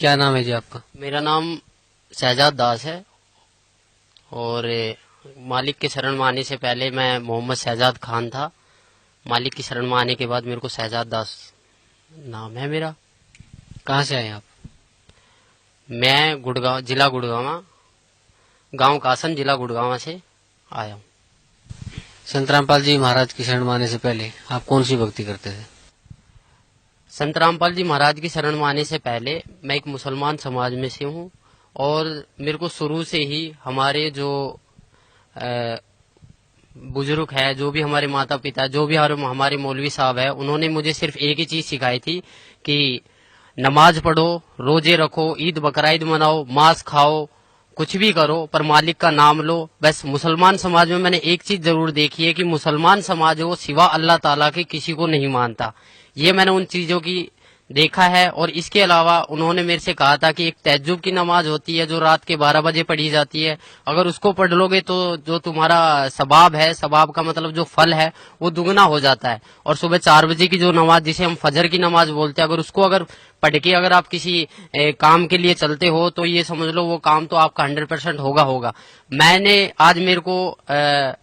क्या नाम है जी आपका? मेरा नाम शहजाद दास है और मालिक के शरण में आने से पहले मैं मोहम्मद शहजाद खान था। मालिक की शरण में आने के बाद मेरे को शहजाद दास नाम है मेरा। कहाँ से आए आप? मैं गुड़गांव, जिला गुड़गांव, गांव कासन, जिला गुड़गांव से आया हूँ। संत रामपाल जी महाराज की शरण में आने से पहले आप कौन सी भक्ति करते थे? संत रामपाल जी महाराज की शरण में आने से पहले मैं एक मुसलमान समाज में से हूँ और मेरे को शुरू से ही हमारे जो बुजुर्ग है, जो भी हमारे माता पिता, जो भी हमारे मौलवी साहब है, उन्होंने मुझे सिर्फ एक ही चीज सिखाई थी कि नमाज पढ़ो, रोजे रखो, ईद बकरा ईद मनाओ, मांस खाओ, कुछ भी करो पर मालिक का नाम लो। बस मुसलमान समाज में मैंने एक चीज जरूर देखी है कि मुसलमान समाज वो सिवा अल्लाह ताला के किसी को नहीं मानता। ये मैंने उन चीजों की देखा है। और इसके अलावा उन्होंने मेरे से कहा था कि एक तहज्जुद की नमाज होती है जो रात के 12 बजे पढ़ी जाती है, अगर उसको पढ़ लोगे तो जो तुम्हारा सबाब है, सबाब का मतलब जो फल है वो दुगना हो जाता है। और सुबह 4 बजे की जो नमाज जिसे हम फजर की नमाज बोलते हैं, अगर उसको अगर पढ़ के अगर आप किसी काम के लिए चलते हो तो ये समझ लो वो काम तो आपका 100% होगा। मैंने आज मेरे को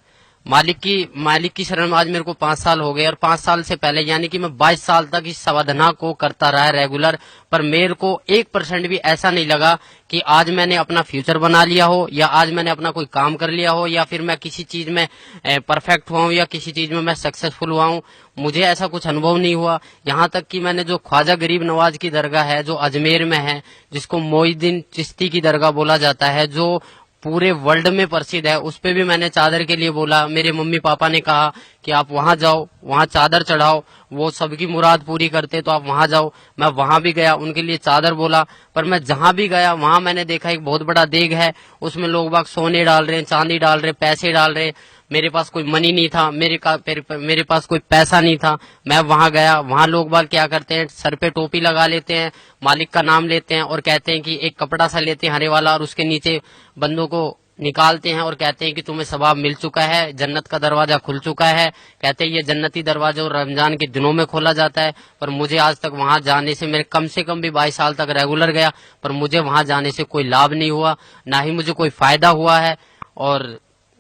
मालिक की शरण में आज मेरे को 5 साल हो गए और 5 साल से पहले यानी कि मैं 22 साल तक इस साधना को करता रहा रेगुलर, पर मेरे को 1% भी ऐसा नहीं लगा कि आज मैंने अपना फ्यूचर बना लिया हो या आज मैंने अपना कोई काम कर लिया हो या फिर मैं किसी चीज में परफेक्ट हुआ हूं या किसी चीज में मैं सक्सेसफुल हुआ हूं। मुझे ऐसा कुछ अनुभव नहीं हुआ। यहाँ तक कि मैंने जो ख्वाजा गरीब नवाज की दरगाह है जो अजमेर में है, जिसको मोइनुद्दीन चिश्ती की दरगाह बोला जाता है, जो पूरे वर्ल्ड में प्रसिद्ध है, उस पे भी मैंने चादर के लिए बोला। मेरे मम्मी पापा ने कहा कि आप वहां जाओ, वहां चादर चढ़ाओ, वो सबकी मुराद पूरी करते, तो आप वहां जाओ। मैं वहां भी गया, उनके लिए चादर बोला। पर मैं जहां भी गया वहां मैंने देखा एक बहुत बड़ा देग है, उसमें लोग बाग सोने डाल रहे हैं, चांदी डाल रहे, पैसे डाल रहे। मेरे पास कोई मनी नहीं था, मेरे पास कोई पैसा नहीं था। मैं वहां गया, वहां लोग बाग क्या करते हैं, सर पे टोपी लगा लेते हैं, मालिक का नाम लेते हैं और कहते हैं कि एक कपड़ा सा लेते हैं हरे वाला और उसके नीचे बंदों को निकालते हैं और कहते हैं कि तुम्हें सवाब मिल चुका है, जन्नत का दरवाजा खुल चुका है। कहते हैं ये जन्नती दरवाजा और रमजान के दिनों में खोला जाता है। पर मुझे आज तक वहां जाने से, मेरे कम से कम भी 22 साल तक रेगुलर गया, पर मुझे वहां जाने से कोई लाभ नहीं हुआ, ना ही मुझे कोई फायदा हुआ है। और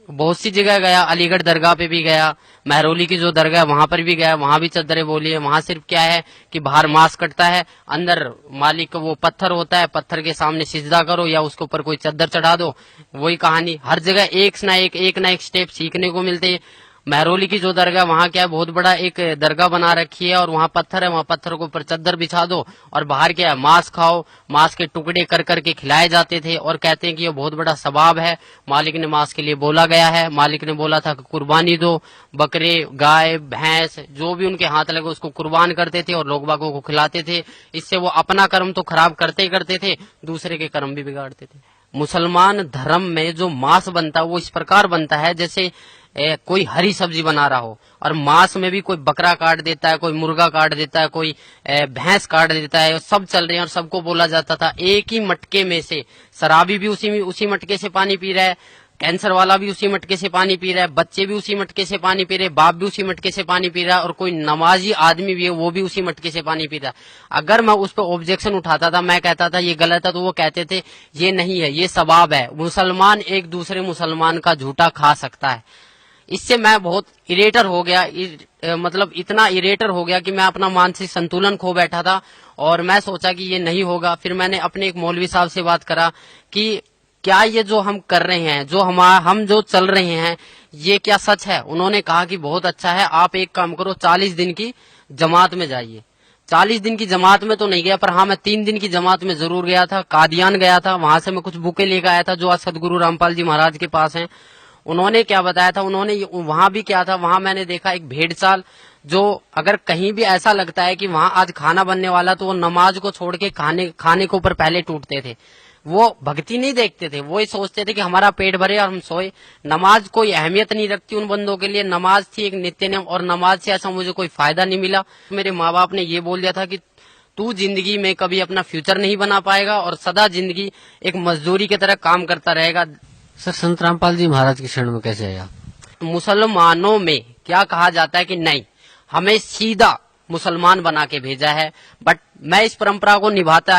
बहुत सी जगह गया, अलीगढ़ दरगाह पे भी गया, महरौली की जो दरगाह है वहां पर भी गया, वहां भी चद्दरें बोली है। वहां सिर्फ क्या है कि बाहर मांस कटता है, अंदर मालिक का वो पत्थर होता है, पत्थर के सामने सिजदा करो या उसके ऊपर कोई चद्दर चढ़ा दो, वही कहानी। हर जगह एक ना एक स्टेप सीखने को मिलते हैं। महरौली की जो दरगाह वहां क्या है, बहुत बड़ा एक दरगाह बना रखी है और वहां पत्थर है, वहां पत्थर के ऊपर चद्दर बिछा दो और बाहर क्या है मांस खाओ, मांस के टुकड़े कर करके खिलाए जाते थे और कहते हैं कि ये बहुत बड़ा सवाब है। मालिक ने मांस के लिए बोला गया है, मालिक ने बोला था कि कुर्बानी दो, बकरे, गाय, भैंस जो भी उनके हाथ लगे उसको कुर्बान करते थे और लोग बागों को खिलाते थे। इससे वो अपना कर्म तो खराब करते ही करते थे, दूसरे के कर्म भी बिगाड़ते थे। मुसलमान धर्म में जो मांस बनता है वो इस प्रकार बनता है जैसे कोई हरी सब्जी बना रहा हो, और मांस में भी कोई बकरा काट देता है, कोई मुर्गा काट देता है, कोई भैंस काट देता है, सब चल रहे हैं और सबको बोला जाता था एक ही मटके में से। शराबी भी उसी मटके से पानी पी रहा है, कैंसर वाला भी उसी मटके से पानी पी रहा है, बच्चे भी उसी मटके से पानी पी रहे, बाप भी उसी मटके से पानी पी रहा है और कोई नमाजी आदमी भी है वो भी उसी मटके से पानी पी रहा है। अगर मैं उस पर ऑब्जेक्शन उठाता था, मैं कहता था ये गलत है, तो वो कहते थे ये नहीं है, ये सवाब है, मुसलमान एक दूसरे मुसलमान का झूठा खा सकता है। इससे मैं बहुत इरेटर हो गया, मतलब इतना इरेटर हो गया कि मैं अपना मानसिक संतुलन खो बैठा था और मैं सोचा कि ये नहीं होगा। फिर मैंने अपने एक मौलवी साहब से बात करा कि क्या ये जो हम कर रहे हैं, जो हम जो चल रहे हैं, ये क्या सच है। उन्होंने कहा कि बहुत अच्छा है, आप एक काम करो, 40 दिन की जमात में जाइए। 40 दिन की जमात में तो नहीं गया, पर हाँ मैं 3 दिन की जमात में जरूर गया था। कादियान गया था, वहां से मैं कुछ बुकें लेकर आया था जो आज सदगुरु रामपाल जी महाराज के पास हैं। उन्होंने क्या बताया था, उन्होंने वहां भी क्या था, वहां मैंने देखा एक भेड़ चाल, जो अगर कहीं भी ऐसा लगता है कि वहां आज खाना बनने वाला, तो वो नमाज को छोड़ के खाने के ऊपर पहले टूटते थे। वो भक्ति नहीं देखते थे, वो ये सोचते थे कि हमारा पेट भरे और हम सोए। नमाज कोई अहमियत नहीं रखती उन बंदों के लिए, नमाज थी एक नित्य नियम और नमाज से ऐसा मुझे कोई फायदा नहीं मिला। मेरे माँ बाप ने ये बोल दिया था कि तू जिंदगी में कभी अपना फ्यूचर नहीं बना पाएगा और सदा जिंदगी एक मजदूरी की तरह काम करता रहेगा। सर, संत रामपाल जी महाराज की शरण में कैसे आए आप? मुसलमानों में क्या कहा जाता है कि नहीं, हमें सीधा मुसलमान बना के भेजा है। बट मैं इस परंपरा को निभाता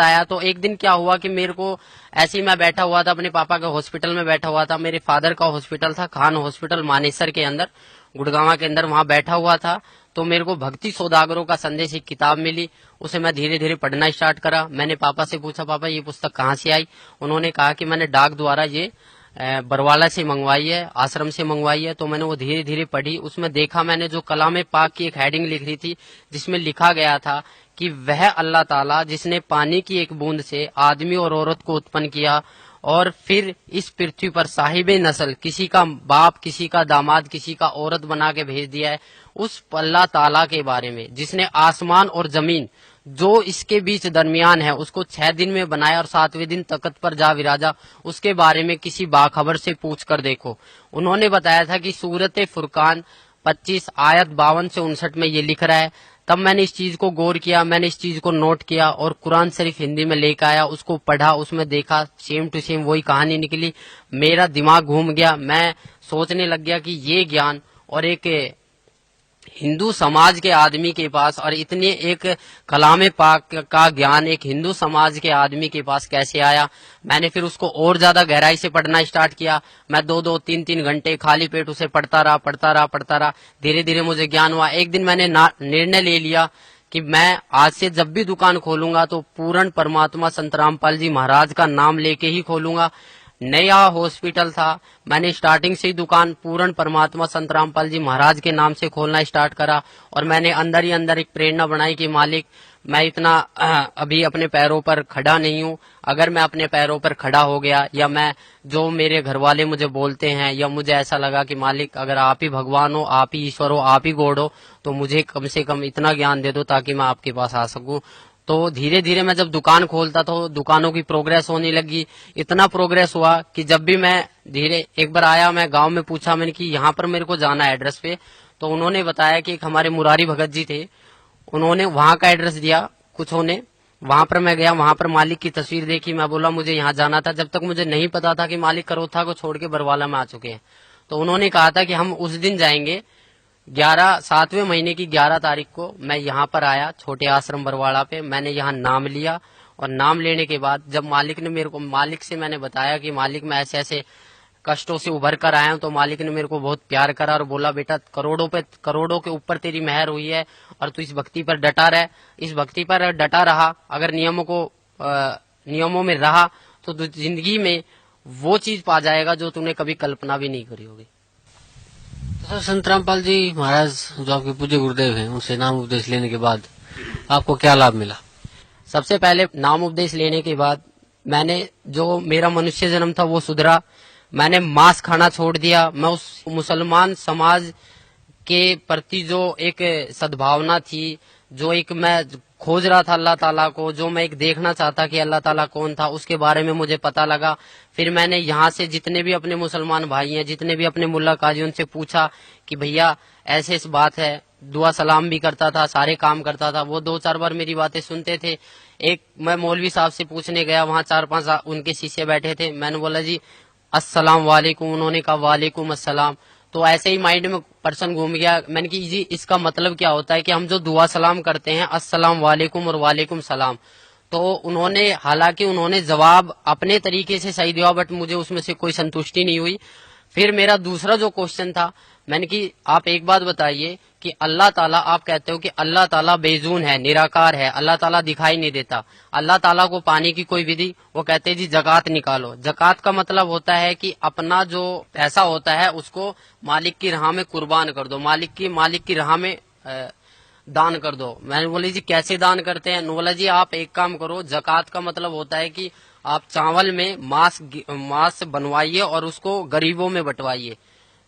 आया। तो एक दिन क्या हुआ कि मेरे को ऐसे ही मैं बैठा हुआ था, अपने पापा के हॉस्पिटल में बैठा हुआ था। मेरे फादर का हॉस्पिटल था खान हॉस्पिटल मानेसर के अंदर, गुड़गांव के अंदर, वहां बैठा हुआ था। तो मेरे को भक्ति सौदागरों का संदेश एक किताब मिली, उसे मैं धीरे धीरे पढ़ना स्टार्ट करा। मैंने पापा से पूछा, पापा ये पुस्तक कहाँ से आई? उन्होंने कहा कि मैंने डाक द्वारा ये बरवाला से मंगवाई है, आश्रम से मंगवाई है। तो मैंने वो धीरे धीरे पढ़ी। उसमें देखा मैंने जो कलाम पाक की एक हेडिंग लिख रही थी, जिसमें लिखा गया था कि वह अल्लाह ताला जिसने पानी की एक बूंद से आदमी और औरत को उत्पन्न किया और फिर इस पृथ्वी पर साहिबे नस्ल, किसी का बाप, किसी का दामाद, किसी का औरत बना के भेज दिया है, उस अल्लाह ताला के बारे में जिसने आसमान और जमीन जो इसके बीच दरमियान है उसको 6 दिन में बनाया और 7वें दिन तख्त पर जा विराजा, उसके बारे में किसी बाखबर से पूछ कर देखो। उन्होंने बताया था कि सूरत फुरकान 25 आयत 52 से 59 में ये लिख रहा है। तब मैंने इस चीज को गौर किया, मैंने इस चीज को नोट किया और कुरान शरीफ हिंदी में लेकर आया, उसको पढ़ा, उसमें देखा, सेम टू सेम वही कहानी निकली। मेरा दिमाग घूम गया। मैं सोचने लग गया कि ये ज्ञान और एक हिंदू समाज के आदमी के पास और इतने एक कलाम पाक का ज्ञान एक हिंदू समाज के आदमी के पास कैसे आया। मैंने फिर उसको और ज्यादा गहराई से पढ़ना स्टार्ट किया। मैं 2-2, 3-3 घंटे खाली पेट उसे पढ़ता रहा। धीरे धीरे मुझे ज्ञान हुआ। एक दिन मैंने निर्णय ले लिया कि मैं आज से जब भी दुकान खोलूंगा तो पूर्ण परमात्मा संत रामपाल जी महाराज का नाम लेके ही खोलूंगा। नया हॉस्पिटल था, मैंने स्टार्टिंग से ही दुकान पूर्ण परमात्मा संत रामपाल जी महाराज के नाम से खोलना स्टार्ट करा। और मैंने अंदर ही अंदर एक प्रेरणा बनाई कि मालिक मैं इतना अभी अपने पैरों पर खड़ा नहीं हूँ। अगर मैं अपने पैरों पर खड़ा हो गया या मैं जो मेरे घर वाले मुझे बोलते हैं या मुझे ऐसा लगा कि मालिक अगर आप ही भगवान हो, आप ही ईश्वर हो, आप ही गॉड हो, तो मुझे कम से कम इतना ज्ञान दे दो ताकि मैं आपके पास आ सकूं। तो धीरे धीरे मैं जब दुकान खोलता तो दुकानों की प्रोग्रेस होने लगी। इतना प्रोग्रेस हुआ कि जब भी मैं धीरे एक बार आया, मैं गांव में पूछा मैंने कि यहाँ पर मेरे को जाना है एड्रेस पे। तो उन्होंने बताया कि एक हमारे मुरारी भगत जी थे, उन्होंने वहां का एड्रेस दिया कुछ होने। वहां पर मैं गया, वहां पर मालिक की तस्वीर देखी। मैं बोला मुझे यहाँ जाना था। जब तक मुझे नहीं पता था कि मालिक करोथा को छोड़ के बरवाला में आ चुके हैं। तो उन्होंने कहा था कि हम उस दिन जाएंगे 7वें महीने की 11 तारीख को। मैं यहाँ पर आया छोटे आश्रम बरवाड़ा पे, मैंने यहाँ नाम लिया। और नाम लेने के बाद जब मालिक से मैंने बताया कि मालिक मैं ऐसे ऐसे कष्टों से उभर कर आया हूं, तो मालिक ने मेरे को बहुत प्यार करा और बोला बेटा करोड़ों के ऊपर तेरी मेहर हुई है और तू इस भक्ति पर डटा रह, इस भक्ति पर डटा रहा। अगर नियमों में रहा तो तू जिंदगी में वो चीज पा जाएगा जो तूने कभी कल्पना भी नहीं करी होगी। तो संत रामपाल जी महाराज जो आपके पूज्य गुरुदेव हैं, उनसे नाम उपदेश लेने के बाद आपको क्या लाभ मिला? सबसे पहले नाम उपदेश लेने के बाद मैंने जो मेरा मनुष्य जन्म था वो सुधरा। मैंने मांस खाना छोड़ दिया। मैं उस मुसलमान समाज के प्रति जो एक सद्भावना थी, जो एक मैं खोज रहा था अल्लाह ताला को, जो मैं एक देखना चाहता कि अल्लाह ताला कौन था, उसके बारे में मुझे पता लगा। फिर मैंने यहाँ से जितने भी अपने मुसलमान भाई हैं, जितने भी अपने मुल्ला काजी, उनसे पूछा कि भैया ऐसे इस बात है। दुआ सलाम भी करता था, सारे काम करता था। वो 2-4 बार मेरी बातें सुनते थे। एक मैं मौलवी साहब से पूछने गया, वहाँ 4-5 उनके शिष्य बैठे थे। मैंने बोला जी अस्सलाम वालेकुम, उन्होंने कहा वालेकुम अस्सलाम। तो ऐसे ही माइंड में पर्सन घूम गया। मैंने कि जी इसका मतलब क्या होता है कि हम जो दुआ सलाम करते हैं अस्सलाम वालेकुम और वालेकुम सलाम। तो हालांकि उन्होंने जवाब अपने तरीके से सही दिया, बट मुझे उसमें से कोई संतुष्टि नहीं हुई। फिर मेरा दूसरा जो क्वेश्चन था, मैंने कि आप एक बात बताइए कि अल्लाह ताला, आप कहते हो कि अल्लाह ताला बेजून है, निराकार है, अल्लाह ताला दिखाई नहीं देता, अल्लाह ताला को पाने की कोई विधि? वो कहते हैं जी जकात निकालो। जकात का मतलब होता है कि अपना जो पैसा होता है उसको मालिक की राह में कुर्बान कर दो, मालिक की राह में दान कर दो। मैंने बोली जी कैसे दान करते हैं? बोला जी आप एक काम करो, जकात का मतलब होता है कि आप चावल में मांस बनवाइए और उसको गरीबों में बंटवाइए।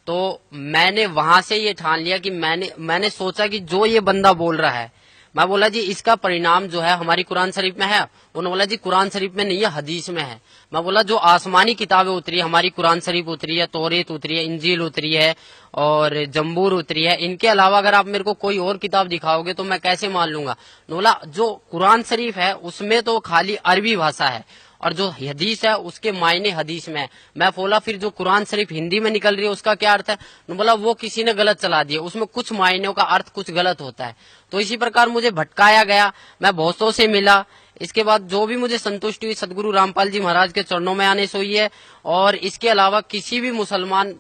तो मैंने वहां से ये ठान लिया कि मैंने सोचा कि जो ये बंदा बोल रहा है, मैं बोला जी इसका परिणाम जो है हमारी कुरान शरीफ में है। उन्होंने बोला जी कुरान शरीफ में नहीं है, हदीस में है। मैं बोला जो आसमानी किताबें उतरी है, हमारी कुरान शरीफ उतरी है, तौरेत उतरी है, इंजील उतरी है और जम्बूर उतरी है, इनके अलावा अगर आप मेरे को कोई और किताब दिखाओगे तो मैं कैसे मान लूंगा। बोला जो कुरान शरीफ है उसमें तो खाली अरबी भाषा है और जो हदीस है उसके मायने हदीस में है। मैं बोला फिर जो कुरान शरीफ हिंदी में निकल रही है उसका क्या अर्थ है। बोला वो किसी ने गलत चला दिया, उसमें कुछ मायनों का अर्थ कुछ गलत होता है। तो इसी प्रकार मुझे भटकाया गया, मैं बहुतों से मिला। इसके बाद जो भी मुझे संतुष्टि हुई सदगुरु रामपाल जी महाराज के चरणों में आने से हुई है। और इसके अलावा किसी भी मुसलमान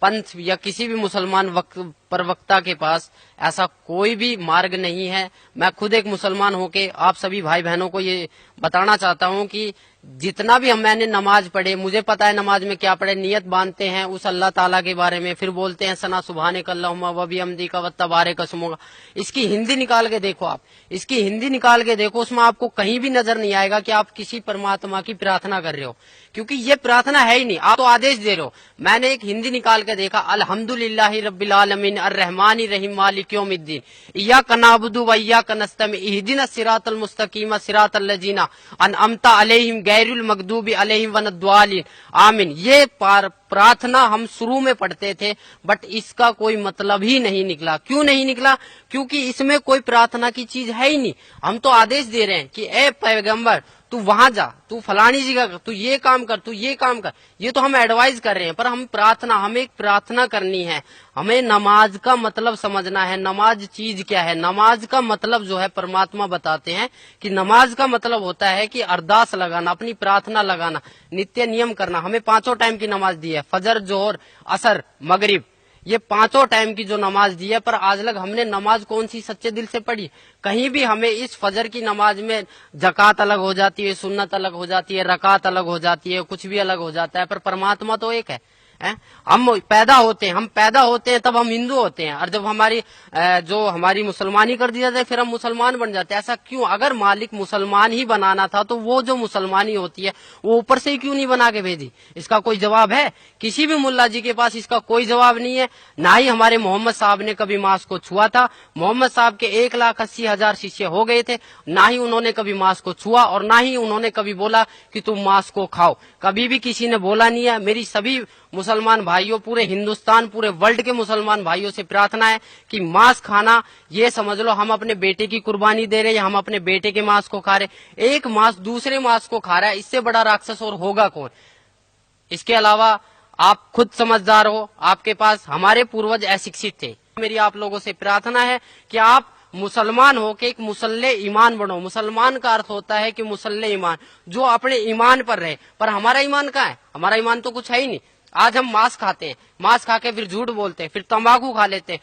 पंथ या किसी भी मुसलमान प्रवक्ता के पास ऐसा कोई भी मार्ग नहीं है। मैं खुद एक मुसलमान होके आप सभी भाई बहनों को ये बताना चाहता हूँ कि जितना भी मैंने नमाज पढ़े, मुझे पता है नमाज में क्या पढ़े, नियत बांधते हैं उस अल्लाह ताला के बारे में, फिर बोलते हैं सना सुबहानक अल्लाहुम्मा व बिहम्दिका व तबारक अस्मुका। इसकी हिंदी निकाल के देखो, आप इसकी हिंदी निकाल के देखो, उसमें आपको कहीं भी नजर नहीं आएगा कि आप किसी परमात्मा की प्रार्थना कर रहे हो, क्योंकि ये प्रार्थना है ही नहीं, आप तो आदेश दे रहे हो। मैंने एक हिंदी निकाल के देखा, अल्हम्दुलिल्लाहि रब्बिल आलमीन अर्रहमानिर रहीम मालिक यौमिद्दीन इय्याका नअबुदु व इय्याका नस्तईन इहदिनस सिरातल मुस्तकीम सिरातल लजीना अनअमता अलैहिम गैरुल मगदूबी अलैहिम वनद्वालिन आमीन। ये प्रार्थना हम शुरू में पढ़ते थे, बट इसका कोई मतलब ही नहीं निकला। क्यों नहीं निकला? क्योंकि इसमें कोई प्रार्थना की चीज है ही नहीं। हम तो आदेश दे रहे हैं कि ए पैगंबर तू वहां जा, तू फलानी जगह कर, तू ये काम कर, तू ये काम कर, ये तो हम एडवाइस कर रहे हैं। पर हम प्रार्थना, हमें एक प्रार्थना करनी है, हमें नमाज का मतलब समझना है। नमाज चीज क्या है? नमाज का मतलब जो है परमात्मा बताते हैं कि नमाज का मतलब होता है कि अरदास लगाना, अपनी प्रार्थना लगाना, नित्य नियम करना। हमें 5 टाइम की नमाज दी है, फजर, जोहर, असर, मगरिब, ये 5 टाइम की जो नमाज दी है। पर आज लग हमने नमाज कौन सी सच्चे दिल से पढ़ी? कहीं भी हमें इस फजर की नमाज में जकात अलग हो जाती है, सुन्नत अलग हो जाती है, रकात अलग हो जाती है, कुछ भी अलग हो जाता है, पर परमात्मा तो एक है। हम पैदा होते हैं तब हम हिंदू होते हैं, और जब हमारी मुसलमानी कर दी जाती है फिर हम मुसलमान बन जाते हैं। ऐसा क्यों? अगर मालिक मुसलमान ही बनाना था तो वो जो मुसलमानी होती है वो ऊपर से ही क्यों नहीं बना के भेजी? इसका कोई जवाब है? किसी भी मुल्ला जी के पास इसका कोई जवाब नहीं है। ना ही हमारे मोहम्मद साहब ने कभी मांस को छुआ था। मोहम्मद साहब के 1,80,000 शिष्य हो गए थे, ना ही उन्होंने कभी मांस को छुआ और ना ही उन्होंने कभी बोला कि तुम मांस को खाओ। कभी भी किसी ने बोला नहीं है। मेरी सभी मुसलमान भाइयों, पूरे हिंदुस्तान, पूरे वर्ल्ड के मुसलमान भाइयों से प्रार्थना है कि मांस खाना, ये समझ लो हम अपने बेटे की कुर्बानी दे रहे हैं, हम अपने बेटे के मांस को खा रहे। एक मांस दूसरे मांस को खा रहा है, इससे बड़ा राक्षस और होगा कौन? इसके अलावा आप खुद समझदार हो, आपके पास हमारे पूर्वज अशिक्षित थे। मेरी आप लोगों से प्रार्थना है कि आप मुसलमान हो के एक मुसल्ले ईमान बनो। मुसलमान का अर्थ होता है कि मुसल्ले ईमान, जो अपने ईमान पर रहे। पर हमारा ईमान कहाँ है? हमारा ईमान तो कुछ है ही नहीं। आज हम मांस खाते हैं, मांस खा के फिर झूठ बोलते हैं, फिर तंबाकू खा लेते हैं।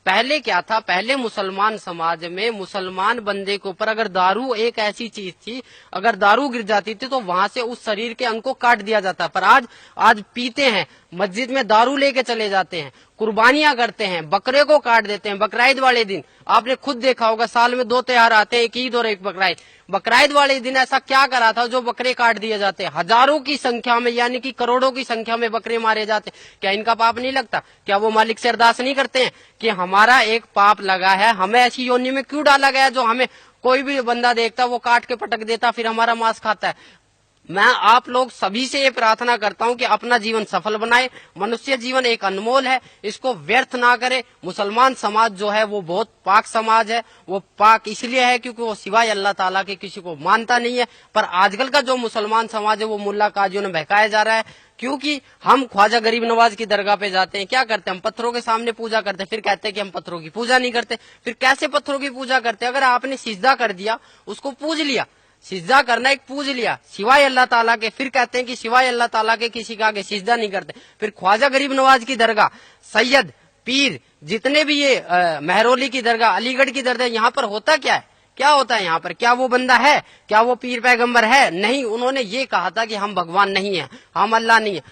पहले क्या था? पहले मुसलमान समाज में मुसलमान बंदे के ऊपर अगर दारू एक ऐसी चीज थी, अगर दारू गिर जाती थी तो वहां से उस शरीर के अंग को काट दिया जाता। पर आज पीते हैं, मस्जिद में दारू लेके चले जाते हैं, कुर्बानियां करते हैं, बकरे को काट देते हैं। बकराईद वाले दिन आपने खुद देखा होगा, साल में 2 त्योहार आते हैं, एक ईद और एक बकराईद। बकराईद वाले दिन ऐसा क्या करा था जो बकरे काट दिए जाते हैं? हजारों की संख्या में, यानी कि करोड़ों की संख्या में बकरे मारे जाते। क्या इनका पाप नहीं लगता? क्या वो मालिक से अरदास नहीं करते हैं कि हमारा एक पाप लगा है, हमें ऐसी योनि में क्यों डाला गया जो हमें कोई भी बंदा देखता वो काट के पटक देता, फिर हमारा मांस खाता है? मैं आप लोग सभी से ये प्रार्थना करता हूं कि अपना जीवन सफल बनाए। मनुष्य जीवन एक अनमोल है, इसको व्यर्थ ना करे। मुसलमान समाज जो है वो बहुत पाक समाज है। वो पाक इसलिए है क्योंकि वो सिवाय अल्लाह ताला के किसी को मानता नहीं है। पर आजकल का जो मुसलमान समाज है वो मुल्ला काजियों ने बहकाया जा रहा है, क्योंकि हम ख्वाजा गरीब नवाज की दरगाह पे जाते हैं, क्या करते हैं? हम पत्थरों के सामने पूजा करते हैं, फिर कहते हैं कि हम पत्थरों की पूजा नहीं करते। फिर कैसे पत्थरों की पूजा करते हैं? अगर आपने सिजदा कर दिया, उसको पूज लिया, सिजदा करना एक पूज लिया सिवाय अल्लाह ताला के, फिर कहते हैं कि सिवाय अल्लाह ताला के किसी का आगे सिजदा नहीं करते। फिर ख्वाजा गरीब नवाज की दरगाह, सैयद, पीर, जितने भी ये महरौली की दरगाह, अलीगढ़ की दरगाह, यहाँ पर होता क्या है? क्या होता है यहाँ पर? क्या वो बंदा है? क्या वो पीर पैगंबर है? नहीं। उन्होंने ये कहा था कि हम भगवान नहीं है, हम अल्लाह नहीं है,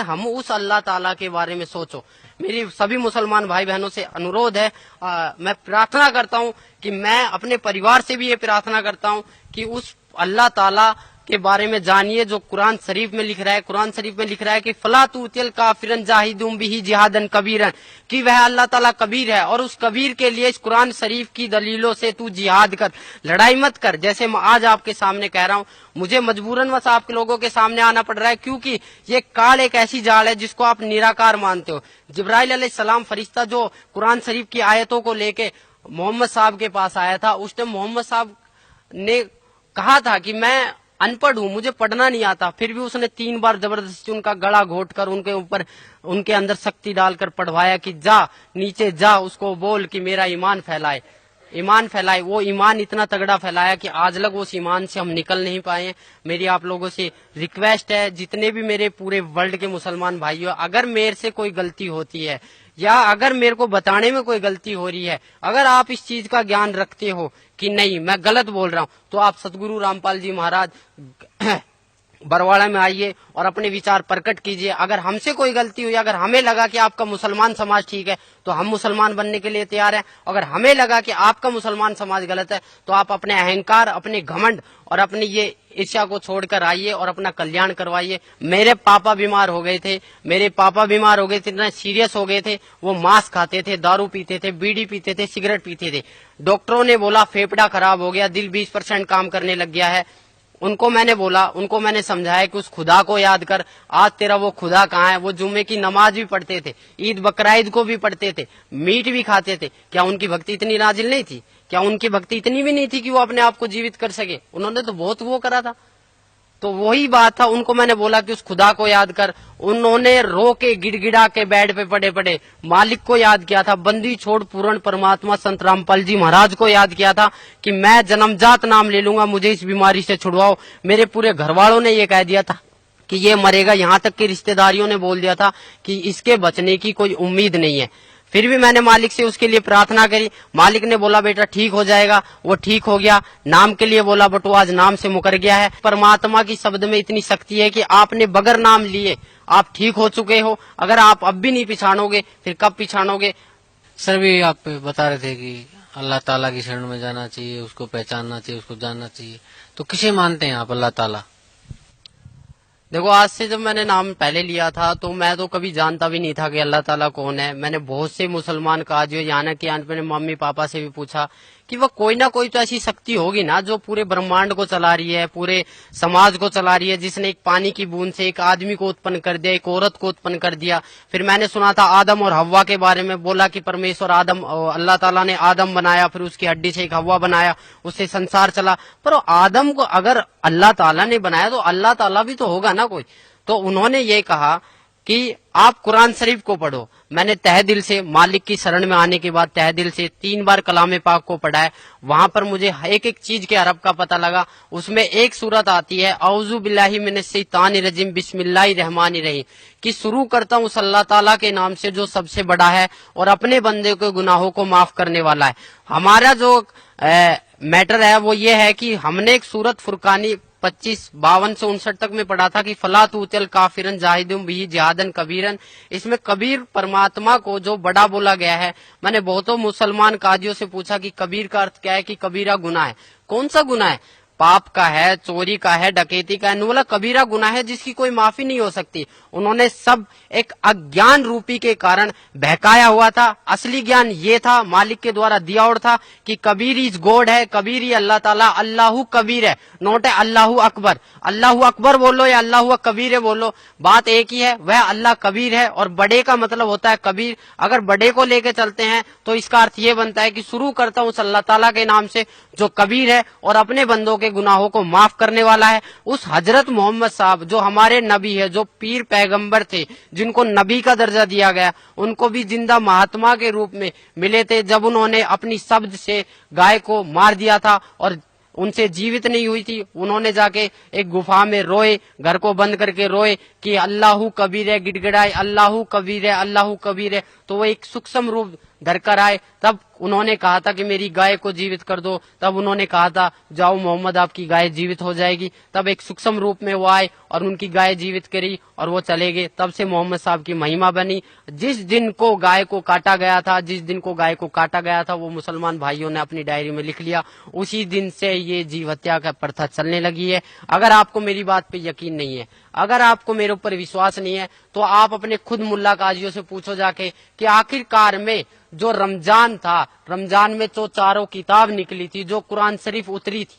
हम उस अल्लाह ताला के बारे में सोचो। मेरी सभी मुसलमान भाई बहनों से अनुरोध है, मैं प्रार्थना करता हूँ कि मैं अपने परिवार से भी ये प्रार्थना करता हूँ कि उस अल्लाह ताला के बारे में जानिए जो कुरान शरीफ में लिख रहा है। कुरान शरीफ में लिख रहा है कि फला तुतिल काफिरन जाहिदुम बिही जिहादन कबीरन, कि वह अल्लाह ताला कबीर है और उस कबीर के लिए इस कुरान शरीफ की दलीलों से तू जिहाद कर, लड़ाई मत कर। जैसे मैं आज आपके सामने कह रहा हूँ, मुझे मजबूरन बस आप लोगों के सामने आना पड़ रहा है, क्योंकि ये काल एक ऐसी जाल है जिसको आप निराकार मानते हो। जिब्राइल अलैहिस्सलाम फरिश्ता जो कुरान शरीफ की आयतों को लेके मोहम्मद साहब के पास आया था, उस टाइम मोहम्मद साहब ने कहा था कि मैं अनपढ़ हूँ, मुझे पढ़ना नहीं आता, फिर भी उसने 3 बार जबरदस्ती उनका गला घोट कर उनके ऊपर उनके अंदर शक्ति डालकर पढ़वाया कि जा नीचे जा, उसको बोल कि मेरा ईमान फैलाए, ईमान फैलाए। वो ईमान इतना तगड़ा फैलाया कि आज लग उस ईमान से हम निकल नहीं पाए। मेरी आप लोगों से रिक्वेस्ट है, जितने भी मेरे पूरे वर्ल्ड के मुसलमान भाइयों, अगर मेरे से कोई गलती होती है या अगर मेरे को बताने में कोई गलती हो रही है, अगर आप इस चीज का ज्ञान रखते हो कि नहीं मैं गलत बोल रहा हूं, तो आप सतगुरु रामपाल जी महाराज बरवाड़ा में आइए और अपने विचार प्रकट कीजिए। अगर हमसे कोई गलती हुई, अगर हमें लगा कि आपका मुसलमान समाज ठीक है तो हम मुसलमान बनने के लिए तैयार हैं। अगर हमें लगा कि आपका मुसलमान समाज गलत है तो आप अपने अहंकार, अपने घमंड और अपनी ये ईर्ष्या को छोड़कर आइए और अपना कल्याण करवाइए। मेरे पापा बीमार हो गए थे, इतना सीरियस हो गए थे, वो मांस खाते थे, दारू पीते थे, बीड़ी पीते थे, सिगरेट पीते थे। डॉक्टरों ने बोला फेफड़ा खराब हो गया, दिल 20% काम करने लग गया है। उनको मैंने समझाया कि उस खुदा को याद कर। आज तेरा वो खुदा कहाँ है? वो जुम्मे की नमाज भी पढ़ते थे, ईद बकराईद को भी पढ़ते थे, मीट भी खाते थे। क्या उनकी भक्ति इतनी नाजिल नहीं थी? क्या उनकी भक्ति इतनी भी नहीं थी कि वो अपने आप को जीवित कर सके? उन्होंने तो बहुत वो करा था। तो वही बात था, उनको मैंने बोला कि उस खुदा को याद कर। उन्होंने रो के गिड़गिड़ा के बेड पे पड़े पड़े मालिक को याद किया था, बंदी छोड़ पूर्ण परमात्मा संत रामपाल जी महाराज को याद किया था कि मैं जन्मजात नाम ले लूंगा, मुझे इस बीमारी से छुड़वाओ। मेरे पूरे घर वालों ने ये कह दिया था कि ये मरेगा, यहाँ तक कि रिश्तेदारियों ने बोल दिया था कि इसके बचने की कोई उम्मीद नहीं है। फिर भी मैंने मालिक से उसके लिए प्रार्थना करी। मालिक ने बोला बेटा ठीक हो जाएगा, वो ठीक हो गया। नाम के लिए बोला बट वो आज नाम से मुकर गया है। परमात्मा की शब्द में इतनी शक्ति है कि आपने बगैर नाम लिए आप ठीक हो चुके हो। अगर आप अब भी नहीं पिछाड़ोगे फिर कब पिछाड़ोगे? सर भी आप बता रहे थे कि अल्लाह ताला की शरण में जाना चाहिए, उसको पहचानना चाहिए, उसको जानना चाहिए। तो किसे मानते हैं आप अल्लाह ताला? देखो, आज से जब मैंने नाम पहले लिया था तो मैं तो कभी जानता भी नहीं था कि अल्लाह ताला कौन है। मैंने बहुत से मुसलमान काजियों यहाँ कि मैंने मम्मी पापा से भी पूछा कि वह कोई ना कोई तो ऐसी शक्ति होगी ना जो पूरे ब्रह्मांड को चला रही है, पूरे समाज को चला रही है, जिसने एक पानी की बूंद से एक आदमी को उत्पन्न कर दिया, एक औरत को उत्पन्न कर दिया। फिर मैंने सुना था आदम और हव्वा के बारे में, बोला कि परमेश्वर अल्लाह ताला ने आदम बनाया, फिर उसकी हड्डी से एक हव्वा बनाया, उससे संसार चला। पर आदम को अगर अल्लाह ताला ने बनाया तो अल्लाह ताला भी तो होगा ना कोई। तो उन्होंने ये कहा कि आप कुरान शरीफ को पढ़ो। मैंने तहे दिल से मालिक की शरण में आने के बाद तहे दिल से 3 बार कलाम पाक को पढ़ा है। वहां पर मुझे एक एक चीज के अरब का पता लगा। उसमें एक सूरत आती है औज़ु बिल्लाहि मिनश शैतानिर रजीम बिस्मिल्लाहिर रहमानिर रहीम, कि शुरू करता हूँ उस अल्लाह ताला के नाम से जो सबसे बड़ा है और अपने बंदे के गुनाहों को माफ करने वाला है। हमारा जो मैटर है वो ये है कि हमने एक सूरत फुरकानी 25-52 से 59 तक में पढ़ा था कि फला तुतिल काफिरन जाहिदुम बिही जिहादन कबीरन। इसमें कबीर परमात्मा को जो बड़ा बोला गया है। मैंने बहुतों मुसलमान काजियों से पूछा कि कबीर का अर्थ क्या है, कि कबीरा गुनाह है। कौन सा गुनाह है? पाप का है, चोरी का है, डकैती का है। बोला कबीरा गुनाह है जिसकी कोई माफी नहीं हो सकती। उन्होंने सब एक अज्ञान रूपी के कारण बहकाया हुआ था। असली ज्ञान ये था, मालिक के द्वारा दिया और था कि कबीर इज गॉड है, कबीर ही अल्लाह ताला, अल्लाहू कबीर है, नोट है अल्लाहू अकबर। अल्लाहू अकबर बोलो या अल्लाहू कबीर है बोलो, बात एक ही है, वह अल्लाह कबीर है। और बड़े का मतलब होता है कबीर। अगर बड़े को लेके चलते हैं तो इसका अर्थ ये बनता है कि शुरू करता हूँ उस अल्लाह ताला के नाम से जो कबीर है और अपने बंदों के गुनाहों को माफ करने वाला है। उस हजरत मोहम्मद साहब जो हमारे नबी है, जो पीर पैगंबर थे, जिनको नबी का दर्जा दिया गया, उनको भी जिंदा महात्मा के रूप में मिले थे जब उन्होंने अपनी शब्द से गाय को मार दिया था और उनसे जीवित नहीं हुई थी। उन्होंने जाके एक गुफा में रोए, घर को बंद करके रोए कि अल्लाहू कबीर है, गिड़गिड़ाए अल्लाहू कबीर है, अल्लाहू कबीर है। तो वो एक सूक्ष्म रूप घर कर आए, तब उन्होंने कहा था कि मेरी गाय को जीवित कर दो। तब उन्होंने कहा था जाओ मोहम्मद आपकी गाय जीवित हो जाएगी। तब एक सूक्ष्म रूप में वो आए और उनकी गाय जीवित करी और वो चले गए। तब से मोहम्मद साहब की महिमा बनी। जिस दिन को गाय को काटा गया था, जिस दिन को गाय को काटा गया था, वो मुसलमान भाइयों ने अपनी डायरी में लिख लिया। उसी दिन से ये जीव हत्या का प्रथा चलने लगी है। अगर आपको मेरी बात पे यकीन नहीं है, अगर आपको मेरे ऊपर विश्वास नहीं है, तो आप अपने खुद मुल्ला काजियों से पूछो जाके कि आखिरकार में जो रमजान था, रमजान में जो चारों किताब निकली थी, जो कुरान शरीफ उतरी थी,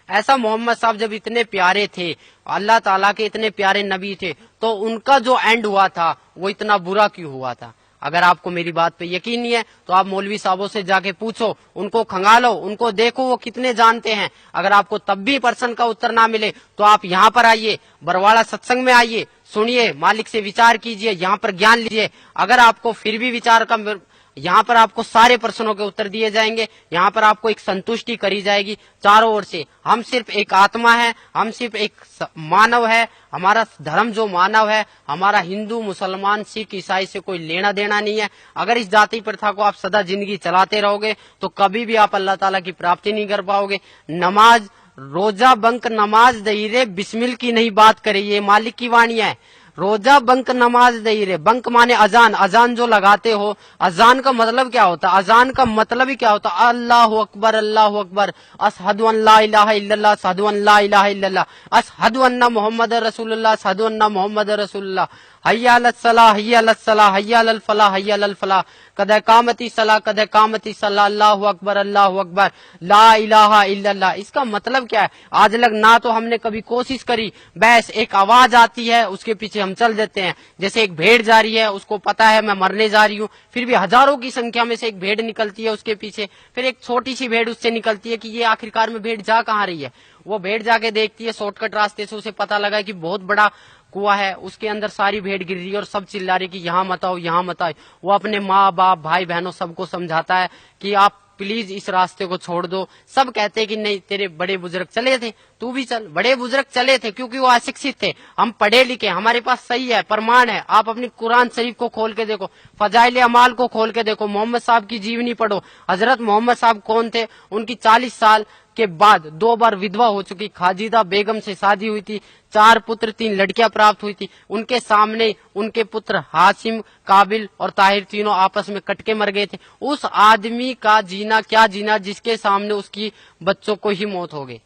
ऐसा मोहम्मद साहब जब इतने प्यारे थे, अल्लाह ताला के इतने प्यारे नबी थे, तो उनका जो एंड हुआ था वो इतना बुरा क्यों हुआ था? अगर आपको मेरी बात पे यकीन नहीं है तो आप मौलवी साहबों से जाके पूछो, उनको खंगालो, उनको देखो वो कितने जानते हैं। अगर आपको तब भी प्रश्न का उत्तर ना मिले तो आप यहाँ पर आइए, बरवाड़ा सत्संग में आइए, सुनिए, मालिक से विचार कीजिए, यहाँ पर ज्ञान लीजिए। अगर आपको फिर भी विचार का, यहाँ पर आपको सारे प्रश्नों के उत्तर दिए जाएंगे। यहाँ पर आपको एक संतुष्टि करी जाएगी चारों ओर से। हम सिर्फ एक आत्मा है, हम सिर्फ एक मानव है। हमारा धर्म जो मानव है, हमारा हिंदू मुसलमान सिख ईसाई से कोई लेना देना नहीं है। अगर इस जाति प्रथा को आप सदा जिंदगी चलाते रहोगे तो कभी भी आप अल्लाह ताला की प्राप्ति नहीं कर पाओगे। नमाज, रोजा बंक नमाज दईरे, बिस्मिल की नहीं बात करे, ये मालिक की वाणी है। रोजा बंक नमाज दई रे, बंक माने अजान, अजान जो लगाते हो, अजान का मतलब क्या होता है? अजान का मतलब ही क्या होता है? अल्लाहु अकबर, अल्लाहु अकबर, अशहदु अन ला इलाहा इल्लल्लाह, अशहदु अन ला इलाहा इल्लल्लाह, अशहदु अन्ना मुहम्मद रसूलुल्लाह, अशहदु अन्ना मुहम्मद रसूलुल्लाह, हय्या अलस सलाह, हय्या अलस सलाह, हय्या अलल फलाह, हय्या अलल फलाह, कद कामती सलाह, कद कामती सलाह, अल्लाहु अकबर, अल्लाहु अकबर, ला इलाहा इल्लल्लाह। इसका मतलब क्या है? आज लग ना तो हमने कभी कोशिश करी, बस एक आवाज आती है उसके पीछे हम चल देते हैं। जैसे एक भेड़ जा रही है, उसको पता है मैं मरने जा रही हूँ, फिर भी हजारों की संख्या में से एक भेड़ निकलती है उसके पीछे, फिर एक छोटी सी भेड़ उससे निकलती है कि ये आखिरकार में भेड़ जा कहाँ रही है। वो भेड़ जाके देखती है शॉर्टकट रास्ते से, उसे पता लगा कि बहुत बड़ा कुआ है, उसके अंदर सारी भेड़ गिर रही है और सब चिल्ला रही कि यहाँ मत आओ, यहाँ मत आओ। वो अपने माँ बाप भाई बहनों सबको समझाता है कि आप प्लीज इस रास्ते को छोड़ दो। सब कहते हैं कि नहीं, तेरे बड़े बुजुर्ग चले थे, तू भी चल। बड़े बुजुर्ग चले थे क्योंकि वो अशिक्षित थे, हम पढ़े लिखे, हमारे पास सही है, प्रमाण है। आप अपनी कुरान शरीफ को खोल के देखो, फजाइल अमाल को खोल के देखो, मोहम्मद साहब की जीवनी पढ़ो। हजरत मोहम्मद साहब कौन थे? उनकी 40 साल के बाद 2 बार विधवा हो चुकी खाजिदा बेगम से शादी हुई थी, 4 पुत्र 3 लड़कियां प्राप्त हुई थी। उनके सामने उनके पुत्र हाशिम, काबिल और ताहिर तीनों आपस में कट के मर गए थे। उस आदमी का जीना क्या जीना जिसके सामने उसकी बच्चों को ही मौत हो गई।